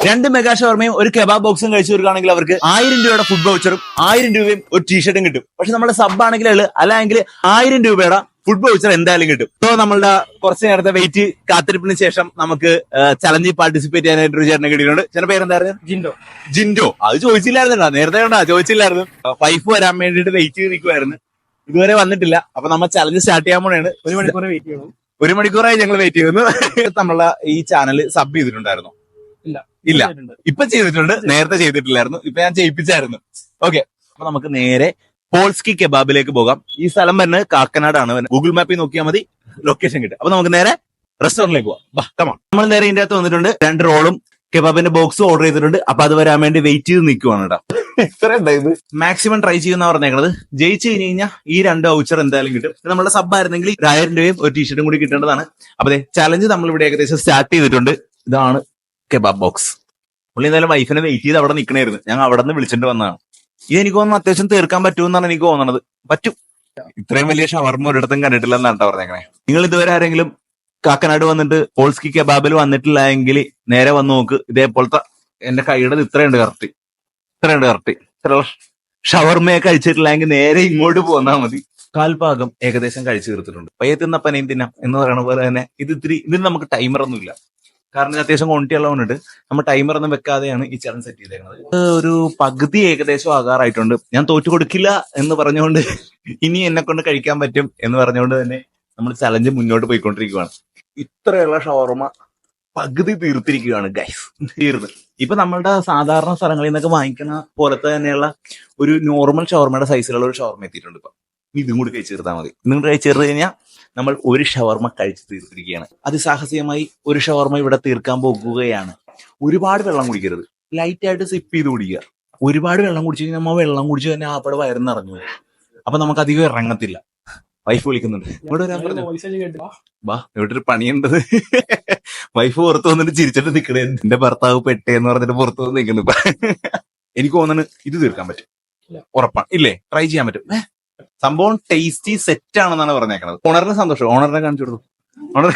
2 mega ഷവർമയും ഒരു kebab ബോക്സും കഴിച്ചു തീർക്കുകയാണെങ്കിൽ അവർക്ക് 1000 രൂപയുടെ ഫുഡ് വൗച്ചറും 1000 രൂപയും ഒരു ടീഷർട്ടും കിട്ടും. പക്ഷെ നമ്മുടെ സബ് ആണെങ്കിൽ അല്ലെങ്കിൽ 1000 രൂപയുടെ ഫുഡ് വൗച്ചർ എന്തായാലും കിട്ടും. സോ നമ്മളുടെ കുറച്ച് നേരത്തെ വെയിറ്റ് കാത്തിരിപ്പിന് ശേഷം നമുക്ക് ചലഞ്ചിൽ പാർട്ടിസിപ്പേറ്റ് ചെയ്യാനായിട്ട് ഒരു ചേട്ടനെ കിട്ടിയിട്ടുണ്ട്. ചേട്ടൻ പേരെന്തായിരുന്നു? ജിൻഡോ. അത് ചോദിച്ചില്ലായിരുന്നോ? നേരത്തെ കണ്ടാ ചോദിച്ചില്ലായിരുന്നു. വൈഫ് വരാൻ വേണ്ടിട്ട് വെയിറ്റ് ചെയ്ത് നിൽക്കുമായിരുന്നു, ഇതുവരെ വന്നിട്ടില്ല. അപ്പൊ നമ്മൾ ചലഞ്ച് സ്റ്റാർട്ട് ചെയ്യാൻ പോണേണ്. 1 മണിക്കൂർ വെയിറ്റ് ചെയ്യണം. 1 മണിക്കൂറായി ഞങ്ങൾ വെയിറ്റ് ചെയ്യുന്നു. നമ്മളെ ഈ ചാനൽ സബ് ചെയ്തിട്ടുണ്ടായിരുന്നോ? ഇല്ല, ഇപ്പൊ ചെയ്തിട്ടുണ്ട്, നേരത്തെ ചെയ്തിട്ടില്ലായിരുന്നു. ഇപ്പൊ ഞാൻ ചെയ്യിപ്പിച്ചായിരുന്നു. ഓക്കെ, അപ്പൊ നമുക്ക് നേരെ പോൾസ്കി കെബാബിലേക്ക് പോകാം. ഈ സ്ഥലം വരുന്നത് കാക്കനാടാണ്. ഗൂഗിൾ മാപ്പിൽ നോക്കിയാൽ മതി, ലൊക്കേഷൻ കിട്ടും. അപ്പൊ നമുക്ക് നേരെ റെസ്റ്റോറന്റിലേക്ക് പോകാം. നമ്മൾ നേരെ ഇതിന്റെ അകത്ത് വന്നിട്ടുണ്ട്. 2 റോളും കെബാബിന്റെ ബോക്സും ഓർഡർ ചെയ്തിട്ടുണ്ട്. അപ്പൊ അത് വരാൻ വേണ്ടി വെയിറ്റ് ചെയ്ത് നിൽക്കുവാണ് കേട്ടോ. എത്ര ഉണ്ടായത് മാക്സിമം ട്രൈ ചെയ്യുന്ന പറഞ്ഞേക്കണത്. ജയിച്ചു കഴിഞ്ഞ് കഴിഞ്ഞാൽ ഈ 2 വൗച്ചർ എന്തായാലും കിട്ടും. നമ്മുടെ സബ് ആയിരുന്നെങ്കിൽ 1000 രൂപയും ഒരു ടീഷർട്ടും കൂടി കിട്ടേണ്ടതാണ്. അപ്പൊ ചാലഞ്ച് നമ്മൾ ഇവിടെ ഏകദേശം സ്റ്റാർട്ട് ചെയ്തിട്ടുണ്ട്. ഇതാണ് കെബാബ് ബോക്സ്. പുള്ളി എന്തായാലും വൈഫിനെ വെയിറ്റ് ചെയ്ത് അവിടെ നിൽക്കണായിരുന്നു. ഞാൻ അവിടെ നിന്ന് വിളിച്ചിട്ട് വന്നതാണ്. ഇത് എനിക്ക് തോന്നുന്നു അത്യാവശ്യം തീർക്കാൻ പറ്റുമെന്നാണ് എനിക്ക് തോന്നണത്. പറ്റും. ഇത്രയും വലിയ ഷവർമ ഒരിടത്തും കണ്ടിട്ടില്ലെന്നാണ് കേട്ടോ പറഞ്ഞേക്കണേ. നിങ്ങൾ ഇതുവരെ ആരെങ്കിലും കാക്കനാട് വന്നിട്ട് പോൾസ്കി കെബാബിൽ വന്നിട്ടില്ല എങ്കിൽ നേരെ വന്ന് നോക്ക്. ഇതേപോലത്തെ എന്റെ കൈയുടെ ഇത്രയുണ്ട് കറക്റ്റ്. ഷവർമയെ കഴിച്ചിട്ടില്ലെങ്കിൽ നേരെ ഇങ്ങോട്ട് പോന്നാൽ മതി. കാൽഭാഗം ഏകദേശം കഴിച്ചു തീർത്തിട്ടുണ്ട്. പയ്യെ തിന്നപ്പനയും തിന്നാം എന്ന് പറയുന്ന പോലെ തന്നെ ഇതിന് നമുക്ക് ടൈമർ ഒന്നുമില്ല. കാരണം അത്യാവശ്യം ക്വാണ്ടിറ്റി ഉള്ളതുകൊണ്ടിട്ട് നമ്മൾ ടൈമർ ഒന്നും വെക്കാതെയാണ് ഈ ചലഞ്ച് സെറ്റ് ചെയ്തേക്കുന്നത്. ഒരു പകുതി ഏകദേശം ആകാറായിട്ടുണ്ട്. ഞാൻ തോറ്റു കൊടുക്കില്ല എന്ന് പറഞ്ഞുകൊണ്ട് ഇനി എന്നെ കൊണ്ട് കഴിക്കാൻ പറ്റും എന്ന് പറഞ്ഞുകൊണ്ട് തന്നെ നമ്മൾ ചലഞ്ച് മുന്നോട്ട് പോയിക്കൊണ്ടിരിക്കുകയാണ്. ഇത്രയുള്ള ഷവർമ പകുതി തീർത്തിരിക്കുകയാണ് ഗൈസ്. തീർന്ന് ഇപ്പൊ നമ്മളുടെ സാധാരണ സ്ഥലങ്ങളിൽ നിന്നൊക്കെ വാങ്ങിക്കുന്ന പോലത്തെ തന്നെയുള്ള ഒരു നോർമൽ ഷവർമയുടെ സൈസിലുള്ള ഒരു ഷവർമ എത്തിയിട്ടുണ്ട്. ഇപ്പൊ ഇതും കൂടി കഴിച്ചു തീർത്താൽ മതി. ഇതും കൂടി കഴിച്ചു തീർത്ത് കഴിഞ്ഞാൽ നമ്മൾ ഒരു ഷവർമ കഴിച്ചു തീർത്തിരിക്കുകയാണ്. അതിസാഹസികമായി ഒരു ഷവർമ ഇവിടെ തീർക്കാൻ പോകുകയാണ്. ഒരുപാട് വെള്ളം കുടിക്കരുത്, ലൈറ്റ് ആയിട്ട് സിപ്പ് ചെയ്ത് കുടിക്കുക. ഒരുപാട് വെള്ളം കുടിച്ചു കഴിഞ്ഞാൽ നമ്മൾ വെള്ളം കുടിച്ചു തന്നെ ആപ്പടെ വയറിന്ന് ഇറങ്ങുക. അപ്പൊ നമുക്ക് അധികം ഇറങ്ങത്തില്ല. വൈഫ് വിളിക്കുന്നുണ്ട്, ഇവിടെ വരാൻ പറഞ്ഞു. വാ, ഇവിടെ ഒരു പണിയുണ്ടത്. വൈഫ് പുറത്തു വന്നിട്ട് ചിരിച്ചിട്ട് നിൽക്കണേ. എന്റെ ഭർത്താവ് പെട്ടേന്ന് പറഞ്ഞിട്ട് പുറത്തു വന്ന് നിൽക്കുന്നു. എനിക്ക് തോന്നുന്നു ഇത് തീർക്കാൻ പറ്റും. ഉറപ്പാണ്. ഇല്ലേ? ട്രൈ ചെയ്യാൻ പറ്റും. സംഭവം ടേസ്റ്റി സെറ്റ് ആണെന്നാണ് പറഞ്ഞേക്കണത്. ഓണറിന് സന്തോഷം. ഓണറിനെ കാണിച്ചു കൊടുത്തു. ഓണർ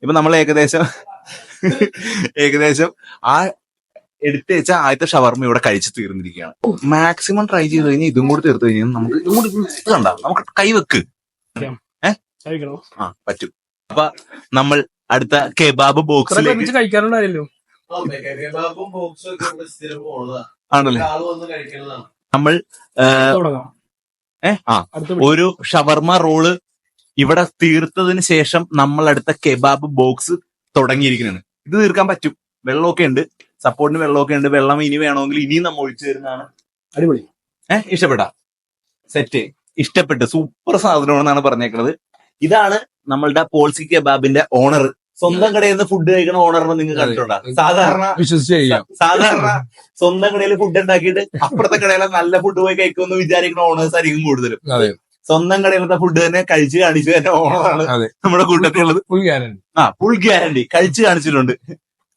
ഇപ്പൊ നമ്മൾ ഏകദേശം ആ എടുത്തു വെച്ച ആദ്യത്തെ ഷവർമ ഇവിടെ കഴിച്ചു തീർന്നിരിക്കുകയാണ്. മാക്സിമം ട്രൈ ചെയ്ത് കഴിഞ്ഞാൽ ഇതും കൂടി തീർത്ത് കഴിഞ്ഞാൽ നമുക്ക് ഇതും കൂടി കണ്ട നമുക്ക് കൈവെക്ക്. പറ്റും. അപ്പൊ നമ്മൾ അടുത്ത കെബാബ് ബോക്സിലേക്ക് കഴിക്കാറുണ്ടായല്ലോ. ആണല്ലേ? നമ്മൾ ഒരു ഷവർമ റോള് ഇവിടെ തീർത്തതിന് ശേഷം നമ്മൾ അടുത്ത കെബാബ് ബോക്സ് തുടങ്ങിയിരിക്കുന്നതാണ്. ഇത് തീർക്കാൻ പറ്റും. വെള്ളമൊക്കെ ഉണ്ട്, സപ്പോർട്ടിന് വെള്ളമൊക്കെ ഉണ്ട്. വെള്ളം ഇനി വേണമെങ്കിൽ ഇനിയും നമ്മൾ ഒഴിച്ചു തരുന്നതാണ്. അടിപൊളി. ഇഷ്ടപ്പെട്ട സെറ്റ്, ഇഷ്ടപ്പെട്ട് സൂപ്പർ സാധനമാണെന്നാണ് പറഞ്ഞേക്കുന്നത്. ഇതാണ് നമ്മളുടെ പോൾസ്കി കെബാബിന്റെ ഓണർ. സ്വന്തം കടയിൽ നിന്ന് ഫുഡ് കഴിക്കണ ഓണറിനെ നിങ്ങൾ കണ്ടിട്ടുണ്ടോ? സാധാരണ സ്വന്തം കടയിൽ ഫുഡ് ഉണ്ടാക്കിയിട്ട് അപ്പുറത്തെ കടയിലെ നല്ല ഫുഡ് പോയി കഴിക്കുമെന്ന് വിചാരിക്കുന്ന ഓണേഴ്സ് ആയിരിക്കും കൂടുതലും. സ്വന്തം കടയിലത്തെ ഫുഡ് തന്നെ കഴിച്ച് കാണിച്ചു തന്നെ ഓണറാണ് നമ്മുടെ കൂട്ടത്തിലുള്ളത്. ഫുൾ ഗ്യാരണ്ടി കഴിച്ച് കാണിച്ചിട്ടുണ്ട്.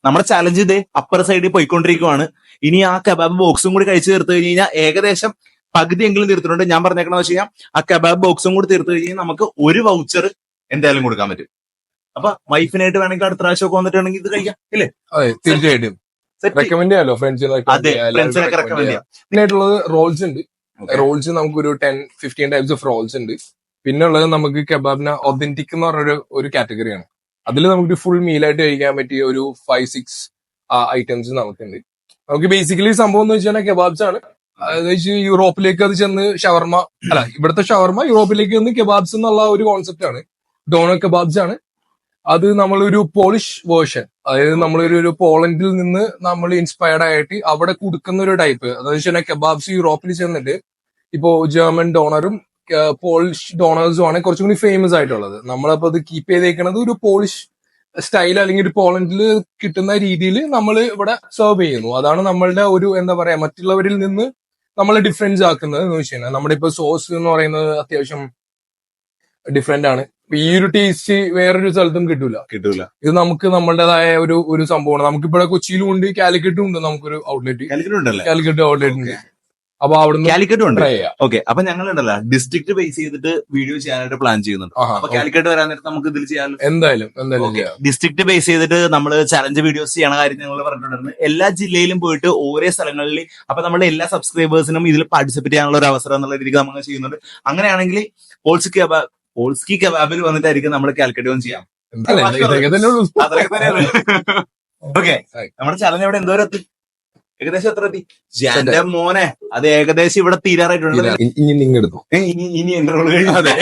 നമ്മുടെ ചലഞ്ച് ഇതേ അപ്പർ സൈഡിൽ പോയിക്കൊണ്ടിരിക്കുവാണ്. ഇനി ആ കബാബ് ബോക്സും കൂടി കഴിച്ച് തീർത്ത് കഴിഞ്ഞ് കഴിഞ്ഞാൽ ഏകദേശം പകുതിയെങ്കിലും തീർത്തിട്ടുണ്ട്. ഞാൻ പറഞ്ഞേക്കണെന്ന് വെച്ച് കഴിഞ്ഞാൽ ആ കബാബ് ബോക്സും കൂടി തീർത്ത് കഴിഞ്ഞാൽ നമുക്ക് ഒരു വൗച്ചർ എന്തായാലും കൊടുക്കാൻ പറ്റും. അപ്പൊ വൈഫിനായിട്ട് വേണമെങ്കിൽ അടുത്ത പ്രാവശ്യമൊക്കെ വന്നിട്ടുണ്ടെങ്കിൽ ഇത് കഴിക്കാം, ഇല്ലേ? തീർച്ചയായിട്ടും റെക്കമെൻഡ് ചെയ്യാലോ ഫ്രണ്ട്സിനൊക്കെ. പിന്നെയായിട്ടുള്ളത് റോൾസ് ഉണ്ട്. റോൾസ് നമുക്കൊരു 10-15 ടൈപ്സ് ഓഫ് റോൾസ് ഉണ്ട്. പിന്നെ ഉള്ളത് നമുക്ക് കെബാബിന് ഒതന്റിക് എന്ന് പറഞ്ഞ ഒരു കാറ്റഗറിയാണ്. അതിൽ നമുക്ക് ഫുൾ മീലായിട്ട് കഴിക്കാൻ പറ്റിയ ഒരു 5-6 ഐറ്റംസ് നമുക്കുണ്ട്. നമുക്ക് ബേസിക്കലി സംഭവം എന്ന് വെച്ചാൽ കെബാബ്സ് ആണ്. അതായത് യൂറോപ്പിലേക്ക് അത് ചെന്ന് ഷവർമ ഇവിടുത്തെ ഷവർമ യൂറോപ്പിലേക്ക് ചെന്ന് കെബാബ്സ് എന്നുള്ള ഒരു കോൺസെപ്റ്റ് ആണ്. ഡോണർ കെബാബ്സ് ആണ് അത്. നമ്മളൊരു പോളിഷ് വേർഷൻ, അതായത് നമ്മളൊരു പോളണ്ടിൽ നിന്ന് നമ്മൾ ഇൻസ്പയർഡ് ആയിട്ട് അവിടെ കൊടുക്കുന്ന ഒരു ടൈപ്പ്. അതായത് വെച്ചാൽ കെബാബ്സ് യൂറോപ്പിൽ ചെന്നിട്ട് ഇപ്പോ ജർമ്മൻ ഡോണറും പോളിഷ് ഡോണേഴ്സും ആണ് കുറച്ചും കൂടി ഫേമസ് ആയിട്ടുള്ളത്. നമ്മളപ്പോ അത് കീപ്പ് ചെയ്തേക്കുന്നത് ഒരു പോളിഷ് സ്റ്റൈൽ അല്ലെങ്കിൽ ഒരു പോളണ്ടിൽ കിട്ടുന്ന രീതിയിൽ നമ്മൾ ഇവിടെ സെർവ് ചെയ്യുന്നു. അതാണ് നമ്മളുടെ ഒരു എന്താ പറയാ മറ്റുള്ളവരിൽ നിന്ന് നമ്മൾ ഡിഫറൻസ് ആക്കുന്നത് എന്ന് വെച്ച് കഴിഞ്ഞാൽ. നമ്മുടെ ഇപ്പൊ സോസ് എന്ന് പറയുന്നത് അത്യാവശ്യം ഡിഫറെന്റ് ആണ്. ഈ ഒരു ടേസ്റ്റ് വേറൊരു സ്ഥലത്തും കിട്ടൂല. ഇത് നമുക്ക് നമ്മളുടേതായ ഒരു സംഭവമാണ്. നമുക്കിവിടെ കൊച്ചിയിലും ഉണ്ട്, കാലിക്കറ്റും ഉണ്ട്. നമുക്കൊരു ഔട്ട്ലെറ്റ്, കാലിക്കറ്റ് ഔട്ട്ലെറ്റ് ഉണ്ട്. അപ്പൊ അവിടുന്ന് കാലിക്കറ്റും ഉണ്ട്. ട്രൈ ചെയ്യാം. ഓക്കെ, അപ്പൊ ഞങ്ങൾ ഉണ്ടല്ലോ ഡിസ്ട്രിക്ട് ബേസ് ചെയ്തിട്ട് വീഡിയോ ചെയ്യാനായിട്ട് പ്ലാൻ ചെയ്യുന്നുണ്ട്. അപ്പൊ കാലിക്കറ്റ് വരാൻ നേരത്ത് നമുക്ക് ഇതിൽ ചെയ്യാമല്ലോ. എന്തായാലും ചെയ്യാം. ഡിസ്ട്രിക്ട് ബേസ് ചെയ്തിട്ട് നമ്മൾ ചലഞ്ച് വീഡിയോസ് ചെയ്യണ കാര്യം ഞങ്ങൾ പറഞ്ഞിട്ടുണ്ടായിരുന്നു. എല്ലാ ജില്ലയിലും പോയിട്ട് ഓരോ സ്ഥലങ്ങളിൽ അപ്പൊ നമ്മുടെ എല്ലാ സബ്സ്ക്രൈബേഴ്സിനും ഇതിൽ പാർട്ടിസിപ്പേറ്റ് ചെയ്യാനുള്ള ഒരു അവസരം എന്നുള്ള രീതിക്ക് നമ്മൾ ചെയ്യുന്നുണ്ട്. അങ്ങനെയാണെങ്കിൽ പോൾസ്കി കബാബിൽ വന്നിട്ടായിരിക്കും നമ്മൾ കാലിക്കറ്റ് വന്ന് ചെയ്യാം. ഇതൊക്കെ തന്നെ ഉള്ളൂ. ഓക്കെ, നമ്മുടെ ചലഞ്ച് ഇവിടെ എന്തോരം എത്തി? ഏകദേശം എത്ര എത്തി? എന്റെ മോനെ, അത് ഏകദേശം ഇവിടെ തീരാറായിട്ടുണ്ട്. ഇനി നിങ്ങൾ എടുത്തു. ഇനി എന്റെ റോള് കഴിഞ്ഞു. അതെ,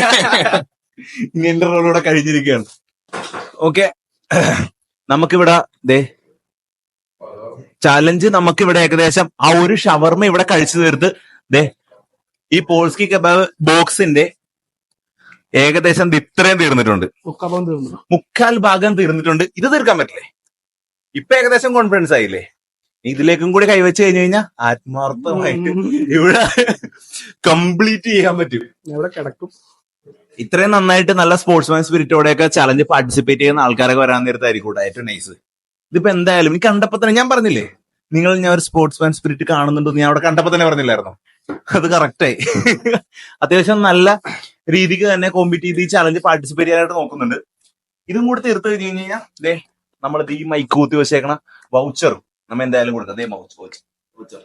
ഇനി എന്റെ റോൾ ഇവിടെ കഴിഞ്ഞിരിക്കുകയാണ്. ഓക്കെ, നമുക്കിവിടെ ചാലഞ്ച് നമുക്കിവിടെ ഏകദേശം ആ ഒരു ഷവർമ ഇവിടെ കഴിച്ചു തീർത്ത് ഈ പോൾസ്കി കബാബ് ബോക്സിന്റെ ഏകദേശം ഇത്രയും തീർന്നിട്ടുണ്ട്. 3/4 ഭാഗം തീർന്നിട്ടുണ്ട്. ഇത് തീർക്കാൻ പറ്റില്ലേ? ഇപ്പൊ ഏകദേശം കോൺഫിഡൻസ് ആയില്ലേ? ഇതിലേക്കും കൂടി കൈവച്ച് കഴിഞ്ഞു കഴിഞ്ഞാൽ ആത്മാർത്ഥമായിട്ട് ഇവിടെ കംപ്ലീറ്റ് ചെയ്യാൻ പറ്റും. ഇത്രയും നന്നായിട്ട് നല്ല സ്പോർട്സ്മാൻ സ്പിരിറ്റോടെയൊക്കെ ചലഞ്ച് പാർട്ടിസിപ്പേറ്റ് ചെയ്യുന്ന ആൾക്കാരൊക്കെ വരാൻ നേരത്തായിരിക്കും ഏറ്റവും നൈസ്. ഇതിപ്പോ എന്തായാലും എനിക്ക് കണ്ടപ്പോ തന്നെ ഞാൻ പറഞ്ഞില്ലേ, ഞാൻ ഒരു സ്പോർട്സ്മാൻ സ്പിരിറ്റ് കാണുന്നുണ്ടെന്ന് ഞാൻ അവിടെ കണ്ടപ്പോ തന്നെ പറഞ്ഞില്ലായിരുന്നു. അത് കറക്റ്റായി. അത്യാവശ്യം നല്ല രീതിക്ക് തന്നെ കോമ്പീറ്റ് ചെയ്ത് ഈ ചലഞ്ച് പാർട്ടിസിപ്പേറ്റ് ചെയ്യാനായിട്ട് നോക്കുന്നുണ്ട്. ഇതും കൂടി തീർത്ത് കഴിഞ്ഞ് കഴിഞ്ഞാൽ നമ്മളിത് ഈ മൈക്ക് കൂത്തി വെച്ചേക്കണ വൗച്ചറും നമ്മ എന്തായാലും കൊടുക്കാം. വൗച്ചർ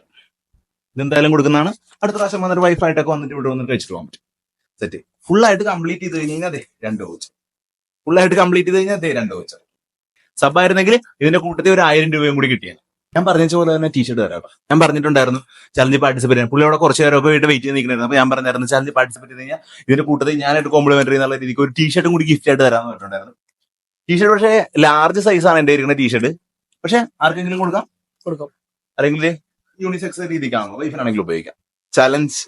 ഇതെന്തായാലും കൊടുക്കുന്നതാണ്. അടുത്ത പ്രാവശ്യം വന്നിട്ട് വൈഫായിട്ടൊക്കെ വന്നിട്ട് ഇവിടെ വന്നിട്ട് കഴിച്ചിട്ട് പോകാൻ പറ്റും. സെറ്റ് ഫുള്ളായിട്ട് കംപ്ലീറ്റ് ചെയ്ത് കഴിഞ്ഞ് കഴിഞ്ഞാൽ 2 വൗച്ചർ. ഫുള്ളായിട്ട് കംപ്ലീറ്റ് ചെയ്ത് കഴിഞ്ഞാൽ 2 വൗച്ചർ. സബായിരുന്നെങ്കിൽ ഇതിന്റെ കൂട്ടത്തിൽ ഒരു 1000 രൂപയും കൂടി കിട്ടിയാൽ ഞാൻ പറഞ്ഞ പോലെ തന്നെ ടീഷർട്ട് തരാം. ഞാൻ പറഞ്ഞിട്ടുണ്ടായിരുന്നു ചലഞ്ച് പാർട്ടിസിപ്പേറ്റ് ചെയ്യാൻ. പുള്ളി അവിടെ കുറച്ച് നേരമൊക്കെ ആയിട്ട് വെയിറ്റ് ചെയ്ത് നിൽക്കുന്നുണ്ടായിരുന്നു. അപ്പൊ ഞാൻ പറഞ്ഞായിരുന്നു ചലഞ്ച് പാർട്ടിസിപ്പേറ്റ് ചെയ്ത് കഴിഞ്ഞാൽ ഇതിന്റെ കൂട്ടത്തിൽ ഞാനായിട്ട് കോംപ്ലിമെന്ററി എന്നുള്ള രീതിക്ക് ഒരു ടീഷർട്ടും കൂടി ഗിഫ്റ്റ് ആയിട്ട് തരാമെന്ന് പറഞ്ഞിട്ടുണ്ടായിരുന്നു. ടീഷർട്ട് പക്ഷേ ലാർജ് സൈസാണ് എന്റെ ഇരിക്കുന്ന ടീഷർട്ട്. പക്ഷെ ആർക്കെങ്കിലും കൊടുക്കാം, അല്ലെങ്കിൽ യൂണിസെക്സ് രീതിക്കാണല്ലോ, വൈഫിനാണെങ്കിലും ഉപയോഗിക്കാം. ചലഞ്ച്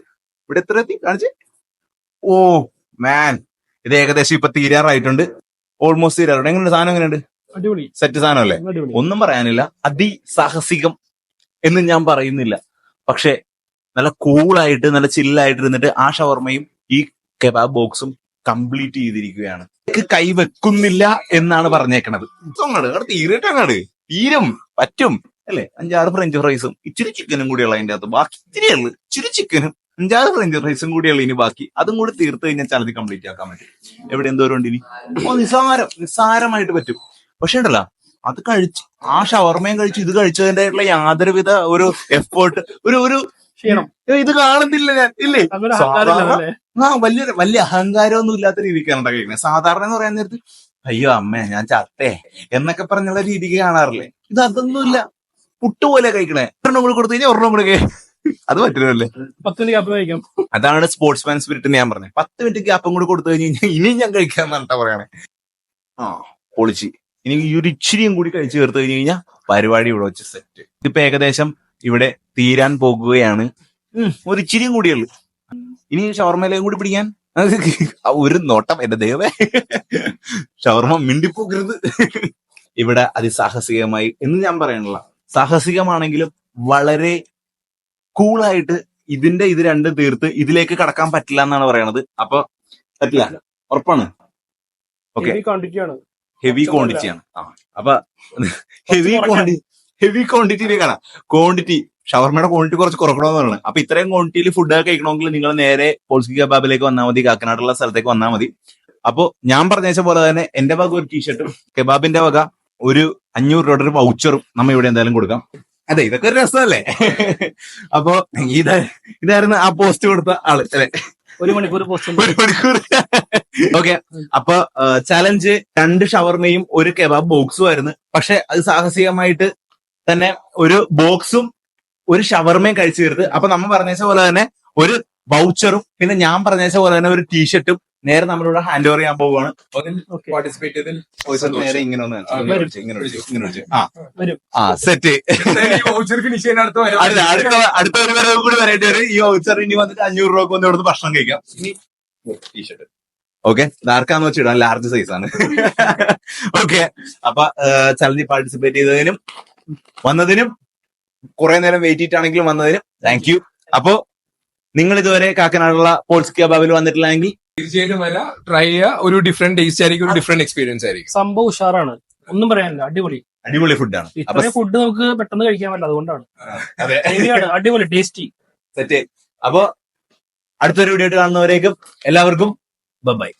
ഇവിടെ എത്ര എത്തി കാണിച്ച്? ഓ മാൻ, ഇത് ഏകദേശം ഇപ്പൊ തീരാറായിട്ടുണ്ട്. ഓൾമോസ്റ്റ് തീരാറുണ്ട്. എങ്ങനെയുണ്ട് സാധനം? എങ്ങനെയുണ്ട്? സെറ്റ് സാധനം അല്ലേ? ഒന്നും പറയാനില്ല. അതിസാഹസികം എന്ന് ഞാൻ പറയുന്നില്ല. പക്ഷെ നല്ല കൂളായിട്ട് നല്ല ചില്ലായിട്ട് ഇരുന്നിട്ട് ആ ഷവർമയും ഈ കെബാബ് ബോക്സും കംപ്ലീറ്റ് ചെയ്തിരിക്കുകയാണ്. കൈവെക്കുന്നില്ല എന്നാണ് പറഞ്ഞേക്കണത്. തീരും പറ്റും അല്ലെ? 5-6 ഫ്രഞ്ച് ഫ്രൈസും ഇച്ചിരി ചിക്കനും കൂടിയുള്ള അതിന്റെ അകത്ത് ബാക്കി ഇച്ചിരി ഉള്ളു. ഇച്ചിരി ചിക്കനും 5-6 ഫ്രഞ്ച് ഫ്രൈസും കൂടിയുള്ള ഇനി ബാക്കി. അതും കൂടി തീർത്ത് കഴിഞ്ഞാൽ ചലഞ്ച് കംപ്ലീറ്റ് ആക്കാൻ പറ്റും. എവിടെ എന്തോരം ഉണ്ട് ഇനി? നിസ്സാരമായിട്ട് പറ്റും. പക്ഷെ ഉണ്ടല്ലോ, അത് കഴിച്ച് ആ ഷവർമയും കഴിച്ച് ഇത് കഴിച്ചതിന്റെ യാതൊരുവിധ ഒരു എഫേർട്ട് ഒരു ഇത് കാണുന്നില്ല ഞാൻ. ഇല്ലേ? വലിയ അഹങ്കാരമൊന്നും ഇല്ലാത്ത രീതിക്കാണ് കഴിക്കുന്നത്. സാധാരണ എന്ന് പറയാൻ നേരത്ത് അയ്യോ അമ്മേ ഞാൻ ചത്തേ എന്നൊക്കെ പറഞ്ഞുള്ള രീതിക്ക് കാണാറില്ലേ? ഇത് അതൊന്നുമില്ല. പുട്ടുപോലെ കഴിക്കണേ. 1 കൂടി കൊടുത്തു കഴിഞ്ഞാൽ 1 കൂടി അത് പറ്റില്ലല്ലേ? 10 മിനിറ്റ് ഗ്യാപ്പ് കഴിക്കാം. അതാണ് സ്പോർട്സ്മാൻ സ്പിരിറ്റ് ഞാൻ പറഞ്ഞത്. 10 മിനിറ്റ് ഗ്യാപ്പും കൂടി കൊടുത്തു കഴിഞ്ഞാൽ ഇനിയും ഞാൻ കഴിക്കാന്നാണ് പറയണേ. പൊളിച്ച് ഇനി ഈ ഒരു ഇച്ചിരിയും കൂടി കഴിച്ചു ചേർത്ത് കഴിഞ്ഞ് കഴിഞ്ഞാൽ പരിപാടി ഇവിടെ വെച്ച് സെറ്റ്. ഇതിപ്പോ ഏകദേശം ഇവിടെ തീരാൻ പോകുകയാണ്. ഒരു ഇച്ചിരിയും കൂടിയുള്ളു. ഇനി ഷവർമയിലേയും കൂടി പിടിക്കാൻ ഒരു നോട്ടം. എന്റെ ദൈവമേ, ഷവർമ മിണ്ടിപ്പോകരുത്. ഇവിടെ അതിസാഹസികമായി എന്ന് ഞാൻ പറയാനുള്ള സാഹസികമാണെങ്കിലും വളരെ കൂളായിട്ട് ഇത് രണ്ടും തീർത്ത് ഇതിലേക്ക് കടക്കാൻ പറ്റില്ല എന്നാണ് പറയണത്. അപ്പൊ പറ്റില്ല, ഉറപ്പാണ്. ഓക്കെ, ഹെവി ക്വാണ്ടിറ്റിയാണ്. അപ്പൊ ഹെവി ക്വാണ്ടിറ്റിയിലേക്കാണ്. ഷവർമയുടെ ക്വാണ്ടിറ്റി കുറച്ച് കുറക്കണമെന്ന് പറയുന്നത്. അപ്പൊ ഇത്രയും ക്വാണ്ടിറ്റിയിൽ ഫുഡ് കഴിക്കണമെങ്കിൽ നിങ്ങൾ നേരെ പോൾസ്കി കബാബിലേക്ക് വന്നാൽ മതി, കാക്കനാടുള്ള സ്ഥലത്തേക്ക് വന്നാൽ മതി. അപ്പൊ ഞാൻ പറഞ്ഞ പോലെ തന്നെ എന്റെ വക ഒരു ടീഷർട്ടും കെബാബിന്റെ വക ഒരു 500 രൂപയുടെ ഒരു വൗച്ചറും നമ്മ ഇവിടെ എന്തായാലും കൊടുക്കാം. അതെ, ഇതൊക്കെ ഒരു രസമല്ലേ? അപ്പൊ ഇതായിരുന്നു ആ പോസ്റ്റ് കൊടുത്ത ആള് അല്ലെ? 1 മണിക്കൂർ പോസ്റ്റ്. ഓക്കെ, അപ്പൊ ചലഞ്ച് 2 ഷവർമയും ഒരു കെബാബ് ബോക്സും ആയിരുന്നു. പക്ഷെ അത് സാഹസികമായിട്ട് തന്നെ ഒരു ബോക്സും ഒരു ഷവർമയും കഴിച്ചു തീർത്ത്. അപ്പൊ നമ്മ പറഞ്ഞ പോലെ തന്നെ ഒരു വൗച്ചറും പിന്നെ ഞാൻ പറഞ്ഞ പോലെ തന്നെ ഒരു ടീഷർട്ടും നേരെ നമ്മളിവിടെ ഹാൻഡ് ഓവർ ചെയ്യാൻ പോവുകയാണ്. പാർട്ടിസിപ്പേറ്റ് ചെയ്തതിൽ നേരെ ഇങ്ങനെ സെറ്റ്. അടുത്ത ഒരു വരവ് കൂടി വരേണ്ടി വരും. ഈ വൗച്ചർ ഇനി വന്നിട്ട് 500 രൂപ വന്ന് ഇവിടുന്ന് ഭക്ഷണം കഴിക്കാം. ഇനി ടീഷർട്ട് ഓക്കെ, ഇതാർക്കാന്ന് വെച്ചിടാൻ ലാർജ് സൈസ് ആണ്. ഓക്കെ, അപ്പൊ ചലഞ്ചിൽ പാർട്ടിസിപ്പേറ്റ് ചെയ്തതിനും വന്നതിനും കുറെ നേരം വെയിറ്റ് ചെയ്തിട്ടാണെങ്കിലും വന്നതിനും താങ്ക് യു. അപ്പോ നിങ്ങൾ ഇതുവരെ കാക്കനാടുള്ള പോൾസ്കി കബാബിൽ വന്നിട്ടില്ലെങ്കിൽ തീർച്ചയായിട്ടും വരാം, ട്രൈ ചെയ്യുക. ഒരു ഡിഫറെന്റ് ടേസ്റ്റ് ആയിരിക്കും, ഒരു ഡിഫറെന്റ് എക്സ്പീരിയൻസ് ആയിരിക്കും. സംഭവം ഉഷാറാണ്, ഒന്നും പറയാനില്ല. അടിപൊളി ഫുഡാണ്. ഇത്രയും ഫുഡ് നമുക്ക് പെട്ടെന്ന് കഴിക്കാൻ പറ്റില്ല, അതുകൊണ്ടാണ്. അടിപൊളി ടേസ്റ്റി. സെറ്റ്. അപ്പൊ അടുത്തൊരു വീഡിയോ ആയിട്ട് കാണുന്നവരേക്കും എല്ലാവർക്കും ബൈ.